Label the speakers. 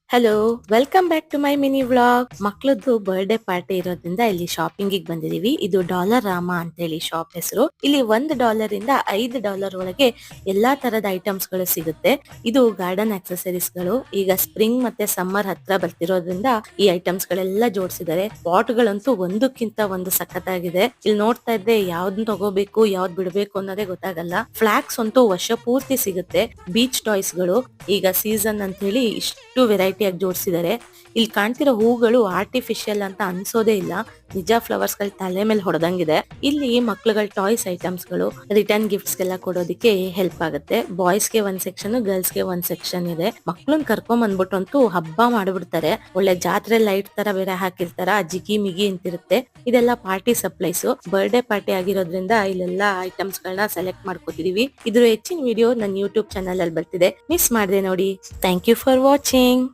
Speaker 1: Hello, welcome back to my mini vlog. ಮಕ್ಳದ್ದು birthday party ಇರೋದ್ರಿಂದ ಇಲ್ಲಿ ಶಾಪಿಂಗ್ ಬಂದಿದೀವಿ. ಇದು ಡಾಲರ್ ರಾಮ ಅಂತ ಹೇಳಿ ಶಾಪ್ ಹೆಸರು. ಇಲ್ಲಿ $1 ಇಂದ $5 ಒಳಗೆ ಎಲ್ಲಾ ತರದ ಐಟಮ್ಸ್ ಗಳು ಸಿಗುತ್ತೆ. ಇದು ಗಾರ್ಡನ್ ಆಕ್ಸೆಸರೀಸ್ ಗಳು. ಈಗ ಸ್ಪ್ರಿಂಗ್ ಮತ್ತೆ ಸಮ್ಮರ್ ಹತ್ರ ಬರ್ತಿರೋದ್ರಿಂದ ಈ ಐಟಮ್ಸ್ ಗಳೆಲ್ಲ ಜೋಡಿಸಿದ್ದಾರೆ. ಪಾಟ್ ಗಳಂತೂ ಒಂದಕ್ಕಿಂತ ಒಂದು ಸಖತ್ತಾಗಿದೆ. ಇಲ್ಲಿ ನೋಡ್ತಾ ಇದ್ರೆ ಯಾವ್ದು ತಗೋಬೇಕು ಯಾವ್ದು ಬಿಡ್ಬೇಕು ಅನ್ನೋದೇ ಗೊತ್ತಾಗಲ್ಲ. ಫ್ಲಾಕ್ಸ್ ಅಂತೂ ವರ್ಷ ಪೂರ್ತಿ ಸಿಗುತ್ತೆ. ಬೀಚ್ ಟಾಯ್ಸ್ ಗಳು ಈಗ ಸೀಸನ್ ಅಂತ ಹೇಳಿ ಇಷ್ಟು ವೆರೈಟಿ ಆಗಿ ಜೋಡಿಸಿದ್ದಾರೆ. ಇಲ್ಲಿ ಕಾಣ್ತಿರೋ ಹೂಗಳು ಆರ್ಟಿಫಿಷಿಯಲ್ ಅಂತ ಅನ್ಸೋದೇ ಇಲ್ಲ. ನಿಜ ಫ್ಲವರ್ಸ್ ಗಳು ತಲೆ ಮೇಲೆ ಹೊಡೆದಂಗಿದೆ. ಇಲ್ಲಿ ಮಕ್ಳುಗಳ ಟಾಯ್ಸ್ ಐಟಮ್ಸ್ ಗಳು ರಿಟರ್ನ್ ಗಿಫ್ಟ್ಸ್ ಗೆಲ್ಲ ಕೊಡೋದಕ್ಕೆ ಹೆಲ್ಪ್ ಆಗುತ್ತೆ. ಬಾಯ್ಸ್ ಗೆ ಒಂದ್ ಸೆಕ್ಷನ್, ಗರ್ಲ್ಸ್ ಗೆ ಒಂದ್ ಸೆಕ್ಷನ್ ಇದೆ. ಮಕ್ಳನ್ ಕರ್ಕೊಂಡ್ ಬಂದ್ಬಿಟ್ಟು ಅಂತೂ ಹಬ್ಬ ಮಾಡ್ಬಿಡ್ತಾರೆ. ಒಳ್ಳೆ ಜಾತ್ರೆ ಲೈಟ್ ತರ ಬೇರೆ ಹಾಕಿರ್ತಾರ, ಜಿಗಿ ಮಿಗಿ ಅಂತಿರುತ್ತೆ. ಇದೆಲ್ಲ ಪಾರ್ಟಿ ಸಪ್ಲೈಸ್. ಬರ್ಡೇ ಪಾರ್ಟಿ ಆಗಿರೋದ್ರಿಂದ ಇಲ್ಲೆಲ್ಲಾ ಐಟಮ್ಸ್ ಗಳನ್ನ ಸೆಲೆಕ್ಟ್ ಮಾಡ್ಕೋತಿದೀವಿ. ಇದ್ರ ಹೆಚ್ಚಿನ ವಿಡಿಯೋ ನನ್ನ ಯೂಟ್ಯೂಬ್ ಚಾನಲ್ ಅಲ್ಲಿ ಬರ್ತಿದೆ, ಮಿಸ್ ಮಾಡದೆ ನೋಡಿ. Thank you for watching.